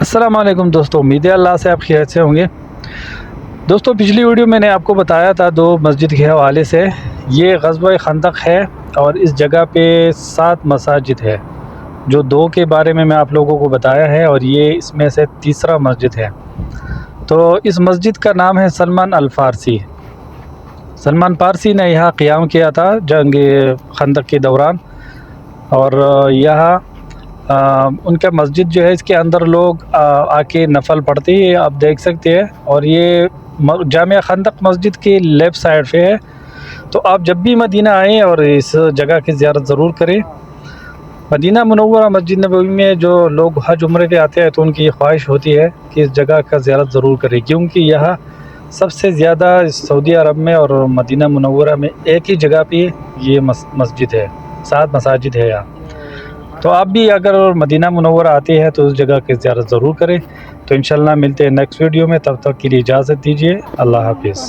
السلام علیکم دوستوں، امید ہے اللہ سے آپ خیریت سے ہوں گے۔ دوستوں، پچھلی ویڈیو میں نے آپ کو بتایا تھا دو مسجد کے حوالے سے۔ یہ غزوہ خندق ہے اور اس جگہ پہ 7 مساجد ہے، جو 2 کے بارے میں آپ لوگوں کو بتایا ہے اور یہ اس میں سے تیسرا مسجد ہے۔ تو اس مسجد کا نام ہے سلمان الفارسی۔ سلمان فارسی نے یہاں قیام کیا تھا جنگ خندق کے دوران، اور یہاں ان کا مسجد جو ہے اس کے اندر لوگ آ کے نفل پڑھتے ہیں، آپ دیکھ سکتے ہیں۔ اور یہ جامع خندق مسجد کے لیفٹ سائڈ پہ ہے۔ تو آپ جب بھی مدینہ آئیں اور اس جگہ کی زیارت ضرور کریں۔ مدینہ منورہ مسجد نبوی میں جو لوگ حج عمرے کے آتے ہیں تو ان کی یہ خواہش ہوتی ہے کہ اس جگہ کا زیارت ضرور کریں، کیونکہ یہاں سب سے زیادہ سعودی عرب میں اور مدینہ منورہ میں ایک ہی جگہ پہ یہ مسجد ہے، 7 مساجد ہے یہاں۔ تو آپ بھی اگر مدینہ منورہ آتے ہیں تو اس جگہ کی زیارت ضرور کریں۔ تو انشاءاللہ ملتے ہیں نیکسٹ ویڈیو میں، تب تک کے لیے اجازت دیجیے، اللہ حافظ۔